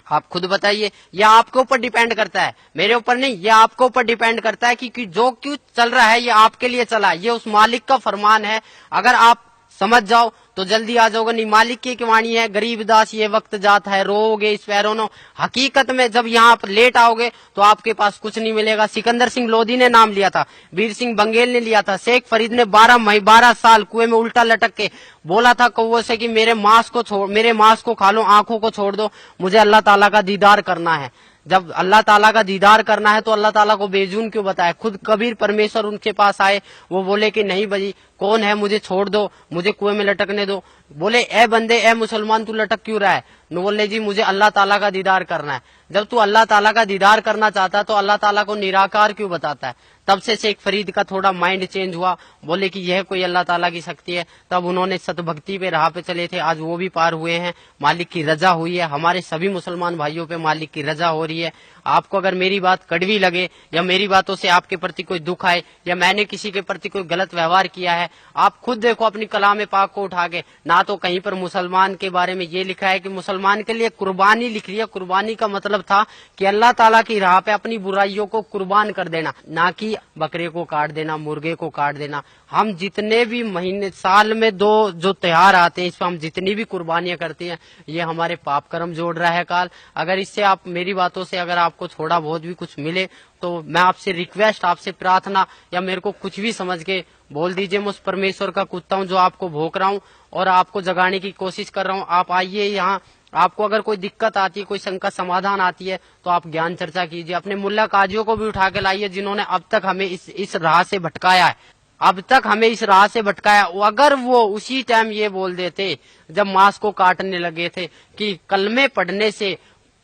आप खुद बताइए, यह आपके ऊपर डिपेंड करता है, मेरे ऊपर नहीं, यह आपके ऊपर डिपेंड करता है कि जो क्यों चल रहा है ये आपके लिए चला, ये उस मालिक का फरमान है। अगर आप समझ जाओ तो जल्दी आ जाओगे, नहीं मालिक की वाणी है, गरीब दास ये वक्त जाता है, रोओगे इस पैरों। हकीकत में जब यहाँ पर लेट आओगे तो आपके पास कुछ नहीं मिलेगा। सिकंदर सिंह लोधी ने नाम लिया था, वीर सिंह बंगेल ने लिया था, शेख फरीद ने 12 साल कुएं में उल्टा लटक के बोला था कौवों से कि मेरे मांस को खा लो, आंखों को छोड़ दो, मुझे अल्लाह ताला का दीदार करना है। जब अल्लाह ताला का दीदार करना है तो अल्लाह ताला को बेजून क्यों बताए? खुद कबीर परमेश्वर उनके पास आए, वो बोले कि नहीं भाई कौन है, मुझे छोड़ दो, मुझे कुएं में लटकने दो। बोले ए बंदे, ए मुसलमान, तू लटक क्यों रहा है? न बोले जी मुझे अल्लाह ताला का दीदार करना है। जब तू अल्लाह ताला का दीदार करना चाहता तो अल्लाह ताला को निराकार क्यों बताता है? तब से शेख फरीद का थोड़ा माइंड चेंज हुआ, बोले कि यह कोई अल्लाह ताला की शक्ति है। तब उन्होंने सतभक्ति पे राह पे चले थे, आज वो भी पार हुए हैं, मालिक की रजा हुई है। हमारे सभी मुसलमान भाइयों पे मालिक की रजा हो रही है। आपको अगर मेरी बात कड़वी लगे या मेरी बातों से आपके प्रति कोई दुख आए या मैंने किसी के प्रति कोई गलत व्यवहार किया है, आप खुद देखो अपनी कलाम पाक को उठा के, ना तो कहीं पर मुसलमान के बारे में ये लिखा है कि मुसलमान के लिए कुर्बानी लिख रही है। कुर्बानी का मतलब था कि अल्लाह ताला की राह पे अपनी बुराइयों को कुर्बान कर देना, ना कि बकरे को काट देना, मुर्गे को काट देना। हम जितने भी महीने साल में 2 जो त्योहार आते हैं, इसमें हम जितनी भी कुर्बानियां करते हैं, ये हमारे पाप कर्म जोड़ रहा है काल। अगर इससे आप मेरी बातों से अगर आपको थोड़ा बहुत भी कुछ मिले तो मैं आपसे रिक्वेस्ट, आपसे प्रार्थना, या मेरे को कुछ भी समझ के बोल दीजिए, मैं उस परमेश्वर का कुत्ता हूँ जो आपको भोंक रहा हूँ और आपको जगाने की कोशिश कर रहा हूँ। आप आइए यहाँ, आपको अगर कोई दिक्कत आती है, कोई शंका समाधान आती है तो आप ज्ञान चर्चा कीजिए। अपने मुल्ला काजियों को भी उठा के लाइए जिन्होंने अब तक हमें इस राह से भटकाया है, अब तक हमें इस राह से भटकाया। अगर वो उसी टाइम ये बोल देते जब मांस को काटने लगे थे कि कलमे पढ़ने से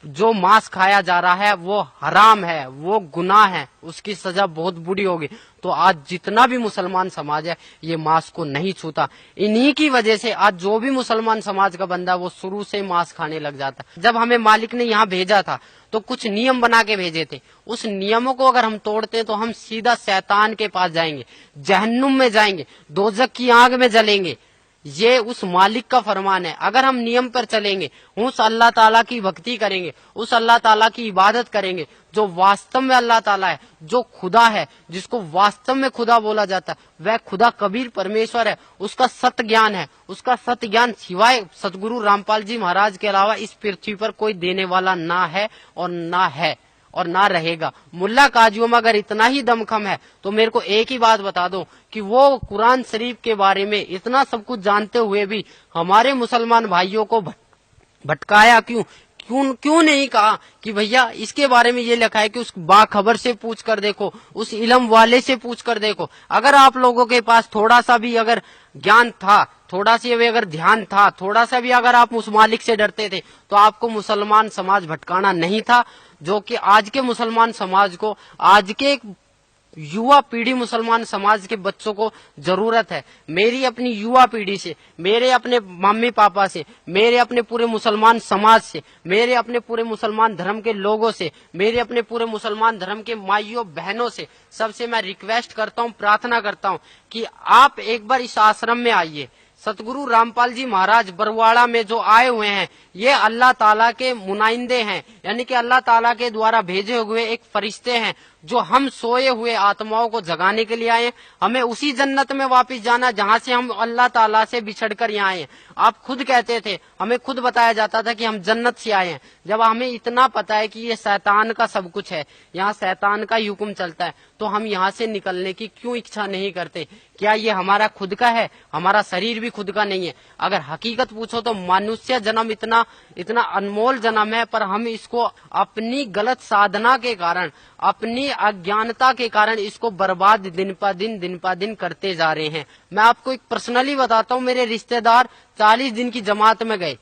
जो मांस खाया जा रहा है वो हराम है, वो गुनाह है, उसकी सजा बहुत बुरी होगी। तो आज जितना भी मुसलमान समाज है ये मांस को नहीं छूता। इन्हीं की वजह से आज जो भी मुसलमान समाज का बंदा वो शुरू से मांस खाने लग जाता। जब हमें मालिक ने यहाँ भेजा था तो कुछ नियम बना के भेजे थे, उस नियमों को अगर हम तोड़ते तो हम सीधा शैतान के पास जाएंगे, जहन्नुम में जाएंगे, दोजख की आग में जलेंगे। ये उस मालिक का फरमान है। अगर हम नियम पर चलेंगे, उस अल्लाह ताला की भक्ति करेंगे, उस अल्लाह ताला की इबादत करेंगे जो वास्तव में अल्लाह ताला है, जो खुदा है, जिसको वास्तव में खुदा बोला जाता है, वह खुदा कबीर परमेश्वर है, उसका सत्य ज्ञान है। उसका सत्य ज्ञान सिवाय सतगुरु रामपाल जी महाराज के अलावा इस पृथ्वी पर कोई देने वाला ना है और ना है और ना रहेगा। मुल्ला काजियों में अगर इतना ही दमखम है तो मेरे को एक ही बात बता दो कि वो कुरान शरीफ के बारे में इतना सब कुछ जानते हुए भी हमारे मुसलमान भाइयों को भटकाया क्यों? क्यों नहीं कहा कि भैया इसके बारे में ये लिखा है कि उस बाखबर से पूछ कर देखो, उस इल्म वाले से पूछ कर देखो। अगर आप लोगों के पास थोड़ा सा भी अगर ज्ञान था, थोड़ा सा भी अगर ध्यान था, थोड़ा सा भी अगर आप उस मालिक से डरते थे तो आपको मुसलमान समाज भटकाना नहीं था, जो कि आज के मुसलमान समाज को, आज के युवा पीढ़ी मुसलमान समाज के बच्चों को जरूरत है। मेरी अपनी युवा पीढ़ी से, मेरे अपने मम्मी पापा से, मेरे अपने पूरे मुसलमान समाज से, मेरे अपने पूरे मुसलमान धर्म के लोगों से, मेरे अपने पूरे मुसलमान धर्म के माइयों बहनों से, सबसे मैं रिक्वेस्ट करता हूँ, प्रार्थना करता हूँ कि आप एक बार इस आश्रम में आइए। सतगुरु रामपाल जी महाराज बरवाड़ा में जो आए हुए हैं ये अल्लाह ताला के मुनाइंदे हैं, यानी कि अल्लाह ताला के द्वारा भेजे हुए एक फरिश्ते हैं जो हम सोए हुए आत्माओं को जगाने के लिए आए। हमें उसी जन्नत में वापस जाना जहां से हम अल्लाह ताला से बिछड़कर यहाँ आए। आप खुद कहते थे, हमें खुद बताया जाता था कि हम जन्नत से आए हैं। जब हमें इतना पता है कि ये शैतान का सब कुछ है, यहाँ शैतान का ही हुक्म चलता है, तो हम यहाँ से निकलने की क्यों इच्छा नहीं करते? क्या ये हमारा खुद का है? हमारा शरीर भी खुद का नहीं है। अगर हकीकत पूछो तो मनुष्य जन्म इतना अनमोल जन्म है, पर हम इसको अपनी गलत साधना के कारण, अपनी अज्ञानता के कारण इसको बर्बाद दिन पा दिन करते जा रहे हैं। मैं आपको एक पर्सनली बताता हूँ, मेरे रिश्तेदार 40 दिन की जमात में गए,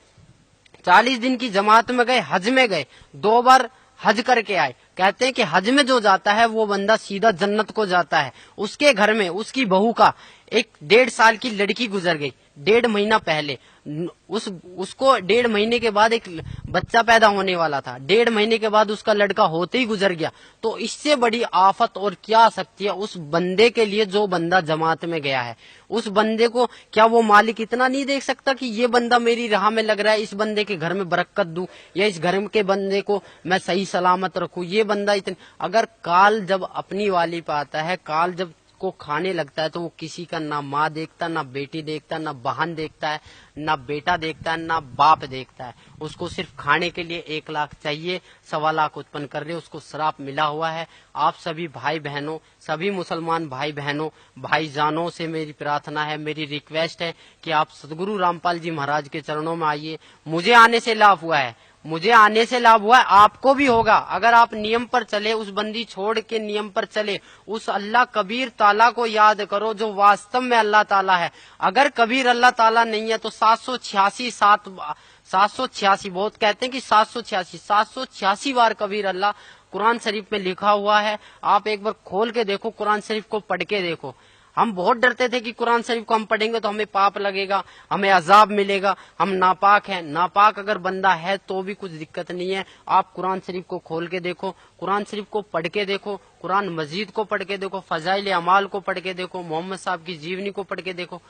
40 दिन की जमात में गए, हज में गए, 2 बार हज करके आए। कहते हैं कि हज में जो जाता है वो बंदा सीधा जन्नत को जाता है। उसके घर में उसकी बहू का एक 1.5 साल की लड़की गुजर गई, 1.5 महीना पहले। उसको 1.5 महीने के बाद एक बच्चा पैदा होने वाला था, 1.5 महीने के बाद उसका लड़का होते ही गुजर गया। तो इससे बड़ी आफत और क्या आ सकती है उस बंदे के लिए जो बंदा जमात में गया है? उस बंदे को क्या वो मालिक इतना नहीं देख सकता कि ये बंदा मेरी राह में लग रहा है, इस बंदे के घर में बरकत दूं या इस घर के बंदे को मैं सही सलामत रखूं? ये बंदा इतने, अगर काल जब अपनी वाली पे आता है, काल जब को खाने लगता है तो वो किसी का ना माँ देखता, ना बेटी देखता, ना बहन देखता है, ना बेटा देखता है, ना बाप देखता है। उसको सिर्फ खाने के लिए 1 लाख चाहिए, 1.25 लाख उत्पन्न कर रहे, उसको श्राप मिला हुआ है। आप सभी भाई बहनों, सभी मुसलमान भाई बहनों, भाईजानों से मेरी प्रार्थना है, मेरी रिक्वेस्ट है कि आप सतगुरु रामपाल जी महाराज के चरणों में आइए। मुझे आने से लाभ हुआ है, मुझे आने से लाभ हुआ है, आपको भी होगा अगर आप नियम पर चले, उस बंदी छोड़ के नियम पर चले, उस अल्लाह कबीर ताला को याद करो जो वास्तव में अल्लाह ताला है। अगर कबीर अल्लाह ताला नहीं है तो 786 बहुत कहते हैं कि 786 बार कबीर अल्लाह कुरान शरीफ में लिखा हुआ है। आप एक बार खोल के देखो, कुरान शरीफ को पढ़ के देखो। हम बहुत डरते थे कि कुरान शरीफ को हम पढ़ेंगे तो हमें पाप लगेगा, हमें अजाब मिलेगा, हम नापाक हैं। नापाक अगर बंदा है तो भी कुछ दिक्कत नहीं है। आप कुरान शरीफ को खोल के देखो, कुरान शरीफ को पढ़ के देखो, कुरान मजीद को पढ़ के देखो, फजाइल अमाल को पढ़ के देखो, मोहम्मद साहब की जीवनी को पढ़ के देखो,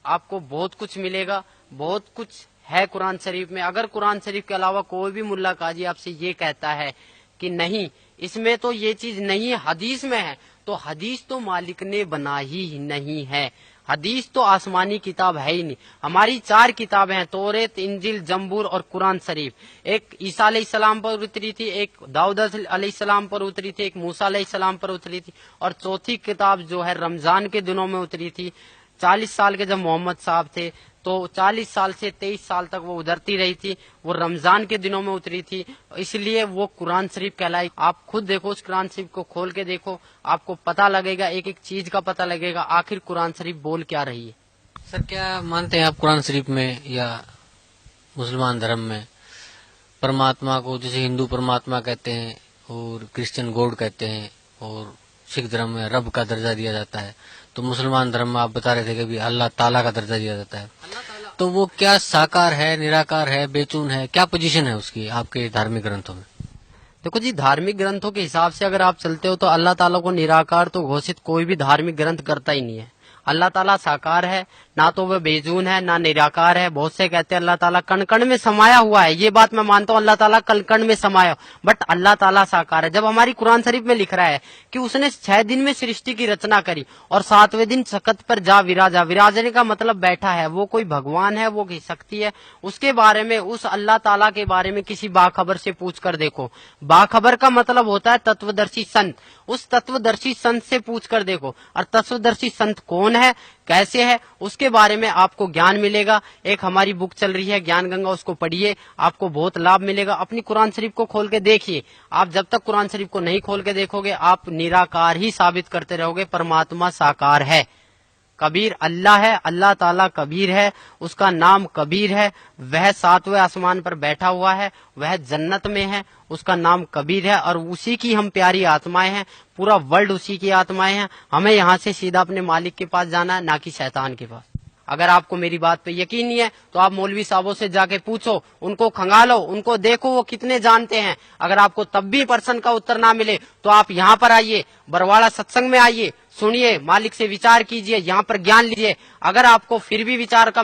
आपको बहुत कुछ मिलेगा। बहुत कुछ है कुरान शरीफ में। अगर कुरान शरीफ के अलावा कोई भी मुल्ला काजी आपसे ये कहता है कि नहीं इसमें तो ये चीज नहीं है, हदीस में है, तो हदीस तो मालिक ने बनाई ही नहीं है। हदीस तो आसमानी किताब है ही नहीं। हमारी 4 किताबें हैं, तौरेत, इंजिल, जंबूर और कुरान शरीफ। एक ईसा अलैहिस्सलाम पर उतरी थी, एक दाऊद अलैहिस्सलाम पर उतरी थी, एक मूसा अलैहिस्सलाम पर उतरी थी, और चौथी किताब जो है रमजान के दिनों में उतरी थी। 40 साल के जब मोहम्मद साहब थे तो 40 साल से 23 साल तक वो उतरती रही थी, वो रमजान के दिनों में उतरी थी, इसलिए वो कुरान शरीफ कहलाई। आप खुद देखो, उस कुरान शरीफ को खोल के देखो, आपको पता लगेगा, एक एक चीज का पता लगेगा आखिर कुरान शरीफ बोल क्या रही है। सर क्या मानते हैं आप कुरान शरीफ में या मुसलमान धर्म में परमात्मा को जैसे हिंदू परमात्मा कहते हैं और क्रिश्चियन गॉड कहते हैं और सिख धर्म में रब का दर्जा दिया जाता है, तो मुसलमान धर्म में आप बता रहे थे कि भी अल्लाह ताला का दर्जा दिया जाता है, तो वो क्या साकार है, निराकार है, बेचून है, क्या पोजीशन है उसकी आपके धार्मिक ग्रंथों में? देखो जी, धार्मिक ग्रंथों के हिसाब से अगर आप चलते हो तो अल्लाह ताला को निराकार तो घोषित कोई भी धार्मिक ग्रंथ करता ही नहीं है। अल्लाह ताला साकार है, ना तो वह बेजून है ना निराकार है। बहुत से कहते हैं अल्लाह ताला कण कण में समाया हुआ है, ये बात मैं मानता हूँ, अल्लाह ताला कण कण में समाया, बट अल्लाह ताला साकार है। जब हमारी कुरान शरीफ में लिख रहा है कि उसने 6 दिन में सृष्टि की रचना करी और 7वें दिन सखत पर जा विराजा, विराजने का मतलब बैठा है, वो कोई भगवान है, वो कोई शक्ति है, उसके बारे में, उस अल्लाह ताला के बारे में किसी बाखबर से पूछ कर देखो। बाखबर का मतलब होता है तत्वदर्शी संत, उस तत्वदर्शी संत से पूछ कर देखो। और तत्वदर्शी संत कौन है, कैसे है, उसके बारे में आपको ज्ञान मिलेगा। एक हमारी बुक चल रही है ज्ञान गंगा, उसको पढ़िए, आपको बहुत लाभ मिलेगा। अपनी कुरान शरीफ को खोल के देखिए, आप जब तक कुरान शरीफ को नहीं खोल के देखोगे आप निराकार ही साबित करते रहोगे। परमात्मा साकार है, कबीर अल्लाह है, अल्लाह ताला कबीर है, उसका नाम कबीर है, वह 7वें आसमान पर बैठा हुआ है, वह जन्नत में है, उसका नाम कबीर है और उसी की हम प्यारी आत्माएं हैं, पूरा वर्ल्ड उसी की आत्माएं हैं। हमें यहाँ से सीधा अपने मालिक के पास जाना है, ना कि शैतान के पास। अगर आपको मेरी बात पे यकीन नहीं है तो आप मौलवी साहबों से जाके पूछो, उनको खंगालो, उनको देखो वो कितने जानते हैं। अगर आपको तब भी प्रश्न का उत्तर ना मिले तो आप यहाँ पर आइए, बरवाड़ा सत्संग में आइए, सुनिए, मालिक से विचार कीजिए, यहाँ पर ज्ञान लीजिए। अगर आपको फिर भी विचार का,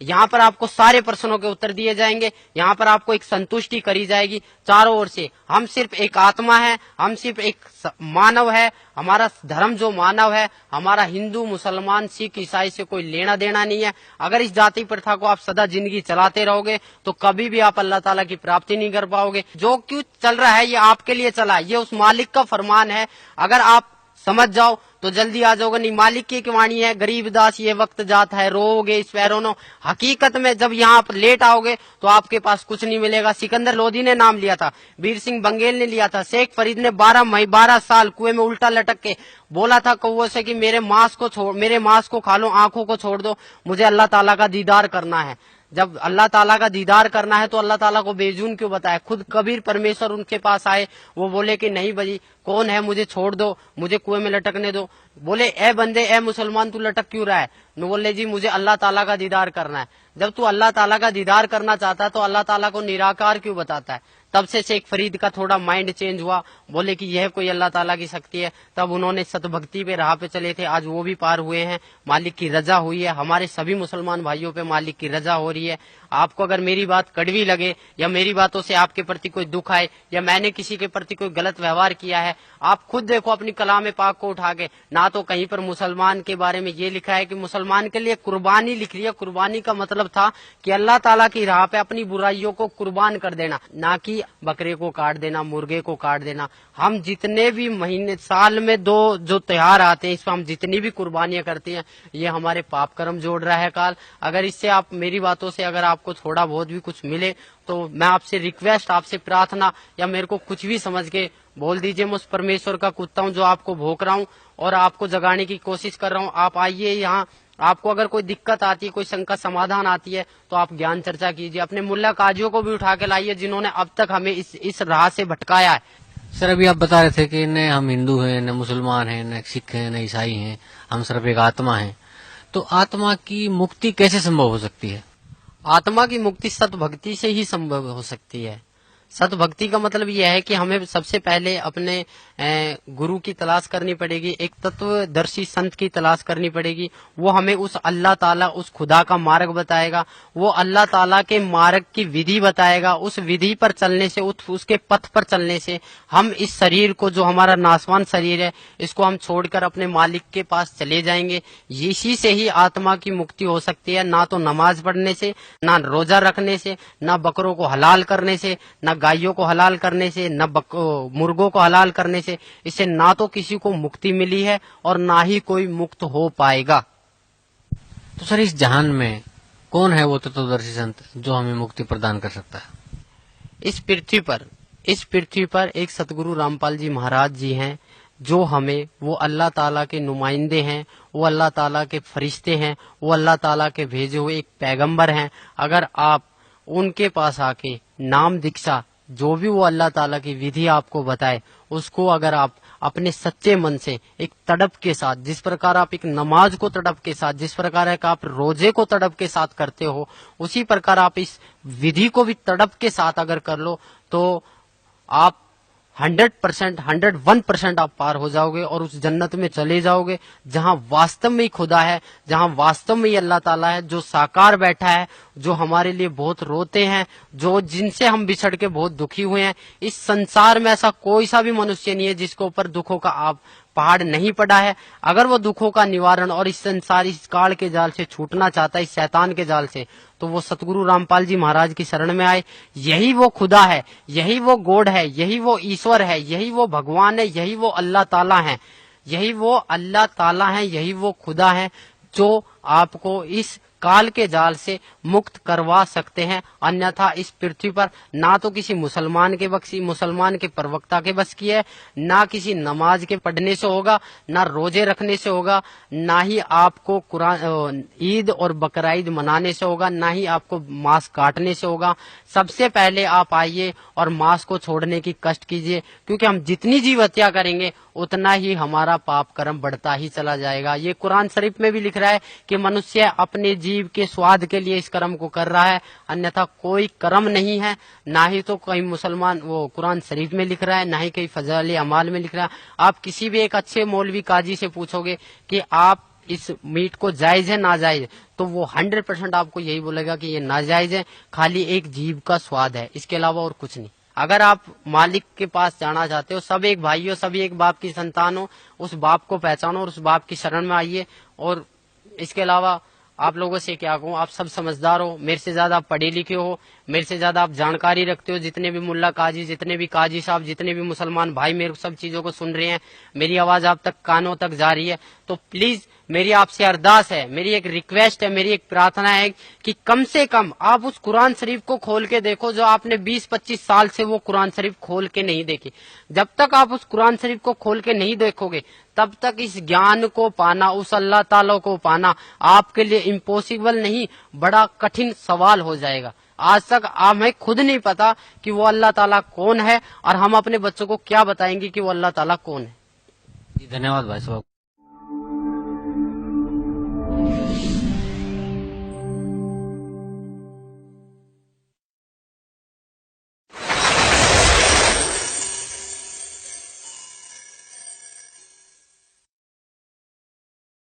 यहाँ पर आपको सारे प्रश्नों के उत्तर दिए जाएंगे, यहाँ पर आपको एक संतुष्टि करी जाएगी चारों ओर से। हम सिर्फ एक आत्मा है, हम सिर्फ एक मानव है, हमारा धर्म जो मानव है, हमारा हिंदू मुसलमान सिख ईसाई से कोई लेना देना नहीं है। अगर इस जाति प्रथा को आप सदा जिंदगी चलाते रहोगे तो कभी भी आप अल्लाह ताला की प्राप्ति नहीं कर पाओगे। जो क्यों चल रहा है ये आपके लिए चला है, ये उस मालिक का फरमान है। अगर आप समझ जाओ तो जल्दी आ जाओगे, नहीं मालिक की वाणी है, गरीब दास ये वक्त जाता है, रोओगे इस पैरोनो। हकीकत में जब यहाँ आप लेट आओगे तो आपके पास कुछ नहीं मिलेगा। सिकंदर लोधी ने नाम लिया था, वीर सिंह बंगेल ने लिया था, शेख फरीद ने 12 साल कुएं में उल्टा लटक के बोला था कौवों से कि मेरे मांस को खा लो, आंखों को छोड़ दो, मुझे अल्लाह ताला का दीदार करना है। जब अल्लाह ताला का दीदार करना है तो अल्लाह ताला को बेजून क्यों बताया? खुद कबीर परमेश्वर उनके पास आए, वो बोले कि नहीं भाई कौन है, मुझे छोड़ दो, मुझे कुएं में लटकने दो। बोले ए बंदे, ए मुसलमान, तू लटक क्यों रहा है? न बोले जी मुझे अल्लाह ताला का दीदार करना है। जब तू अल्लाह ताला का दीदार करना चाहता है तो अल्लाह ताला को निराकार क्यों बताता है? तब से शेख फरीद का थोड़ा माइंड चेंज हुआ, बोले कि यह कोई अल्लाह ताला की शक्ति है। तब उन्होंने सतभक्ति पे राह पे चले थे, आज वो भी पार हुए हैं, मालिक की रजा हुई है। हमारे सभी मुसलमान भाइयों पे मालिक की रजा हो रही है। आपको अगर मेरी बात कड़वी लगे या मेरी बातों से आपके प्रति कोई दुख आए या मैंने किसी के प्रति कोई गलत व्यवहार किया है, आप खुद देखो अपनी कलाम पाक को उठा के, ना तो कहीं पर मुसलमान के बारे में ये लिखा है कि मुसलमान के लिए कुर्बानी लिख रही है। कुर्बानी का मतलब था कि अल्लाह ताला की राह पे अपनी बुराइयों को कुर्बान कर देना, ना कि बकरे को काट देना, मुर्गे को काट देना। हम जितने भी महीने साल में 2 जो त्योहार आते हैं, इसमें हम जितनी भी कुर्बानियां करते हैं, ये हमारे पाप कर्म जोड़ रहा है काल। अगर इससे आप मेरी बातों से अगर आपको थोड़ा बहुत भी कुछ मिले तो मैं आपसे रिक्वेस्ट, आपसे प्रार्थना, या मेरे को कुछ भी समझ के बोल दीजिए, मैं उस परमेश्वर का कुत्ता हूँ जो आपको भोंक रहा हूँ और आपको जगाने की कोशिश कर रहा हूँ। आप आइए यहाँ, आपको अगर कोई दिक्कत आती है, कोई शंका समाधान आती है तो आप ज्ञान चर्चा कीजिए। अपने मुल्ला काजियों को भी उठा के लाइए जिन्होंने अब तक हमें इस राह से भटकाया है। सर अभी आप बता रहे थे कि न हम हिंदू हैं, न मुसलमान हैं, न सिख हैं, न ईसाई हैं, हम सिर्फ एक आत्मा हैं। तो आत्मा की मुक्ति कैसे संभव हो सकती है? आत्मा की मुक्ति सतभक्ति से ही संभव हो सकती है। सतभक्ति का मतलब यह है कि हमें सबसे पहले अपने गुरु की तलाश करनी पड़ेगी, एक तत्वदर्शी संत की तलाश करनी पड़ेगी। वो हमें उस अल्लाह ताला, उस खुदा का मार्ग बताएगा, वो अल्लाह ताला के मार्ग की विधि बताएगा। उस विधि पर चलने से, उसके पथ पर चलने से हम इस शरीर को, जो हमारा नासवान शरीर है, इसको हम छोड़कर अपने मालिक के पास चले जाएंगे। इसी से ही आत्मा की मुक्ति हो सकती है, ना तो नमाज पढ़ने से, ना रोजा रखने से, ना बकरों को हलाल करने से, ना गायों को हलाल करने से, न मुर्गों को हलाल करने से। इससे ना तो किसी को मुक्ति मिली है और ना ही कोई मुक्त हो पाएगा। तो सर इस जहान में कौन है वो तत्वदर्शी संत जो हमें मुक्ति प्रदान कर सकता है? इस पृथ्वी पर एक सतगुरु रामपाल जी महाराज जी हैं, जो हमें, वो अल्लाह ताला के नुमाइंदे हैं, वो अल्लाह ताला के फरिश्ते हैं, वो अल्लाह ताला के भेजे हुए एक पैगंबर हैं। अगर आप उनके पास आके नाम दीक्षा, जो भी वो अल्लाह ताला की विधि आपको बताए, उसको अगर आप अपने सच्चे मन से एक तड़प के साथ, जिस प्रकार आप एक नमाज को तड़प के साथ, जिस प्रकार एक आप रोजे को तड़प के साथ करते हो, उसी प्रकार आप इस विधि को भी तड़प के साथ अगर कर लो तो आप 100%, 101% आप पार हो जाओगे और उस जन्नत में चले जाओगे जहां वास्तव में ही खुदा है, जहां वास्तव में ही अल्लाह ताला है, जो साकार बैठा है, जो हमारे लिए बहुत रोते हैं, जो जिनसे हम बिछड़ के बहुत दुखी हुए हैं। इस संसार में ऐसा कोई सा भी मनुष्य नहीं है जिसके ऊपर दुखों का आप पहाड़ नहीं पड़ा है। अगर वो दुखों का निवारण और इस संसार, इस काल के जाल से छूटना चाहता है, इस शैतान के जाल से, तो वो सतगुरु रामपाल जी महाराज की शरण में आए। यही वो खुदा है, यही वो गॉड है, यही वो ईश्वर है, यही वो भगवान है, यही वो अल्लाह ताला है, यही वो अल्लाह ताला है, यही वो खुदा है जो आपको इस काल के जाल से मुक्त करवा सकते हैं। अन्यथा इस पृथ्वी पर ना तो किसी मुसलमान के प्रवक्ता के बस की है, ना किसी नमाज के पढ़ने से होगा, ना रोजे रखने से होगा, ना ही आपको कुरान ईद और बकरा ईद मनाने से होगा, ना ही आपको मांस काटने से होगा। सबसे पहले आप आइए और मांस को छोड़ने की कष्ट कीजिए, क्योंकि हम जितनी जीव हत्या करेंगे उतना ही हमारा पाप कर्म बढ़ता ही चला जाएगा। ये कुरान शरीफ में भी लिख रहा है कि मनुष्य अपने जीव के स्वाद के लिए इस कर्म को कर रहा है, अन्यथा कोई कर्म नहीं है। ना ही तो कहीं मुसलमान वो कुरान शरीफ में लिख रहा है, ना ही कहीं फजाइल अमाल में लिख रहा है। आप किसी भी एक अच्छे मौलवी काजी से पूछोगे कि आप इस मीट को जायज है नाजायज, तो वो 100% आपको यही बोलेगा कि ये नाजायज है, खाली एक जीव का स्वाद है, इसके अलावा और कुछ नहीं। अगर आप मालिक के पास जाना चाहते हो, सब एक भाई हो, सभी एक बाप की संतान हो, उस बाप को पहचानो और उस बाप की शरण में आइए। और इसके अलावा आप लोगों से क्या कहूँ, आप सब समझदार हो, मेरे से ज्यादा आप पढ़े लिखे हो, मेरे से ज्यादा आप जानकारी रखते हो। जितने भी मुल्ला काजी, जितने भी काजी साहब, जितने भी मुसलमान भाई मेरे सब चीजों को सुन रहे हैं, मेरी आवाज आप तक कानों तक जा रही है, तो प्लीज मेरी आपसे अरदास है, मेरी एक रिक्वेस्ट है, मेरी एक प्रार्थना है कि कम से कम आप उस कुरान शरीफ को खोल के देखो जो आपने 20-25 साल से वो कुरान शरीफ खोल के नहीं देखी। जब तक आप उस कुरान शरीफ को खोल के नहीं देखोगे, तब तक इस ज्ञान को पाना, उस अल्लाह ताला को पाना आपके लिए इम्पॉसिबल नहीं, बड़ा कठिन सवाल हो जाएगा। आज तक हमें खुद नहीं पता कि वो अल्लाह ताला कौन है, और हम अपने बच्चों को क्या बताएंगे कि वो अल्लाह ताला कौन है। जी धन्यवाद भाई साहब।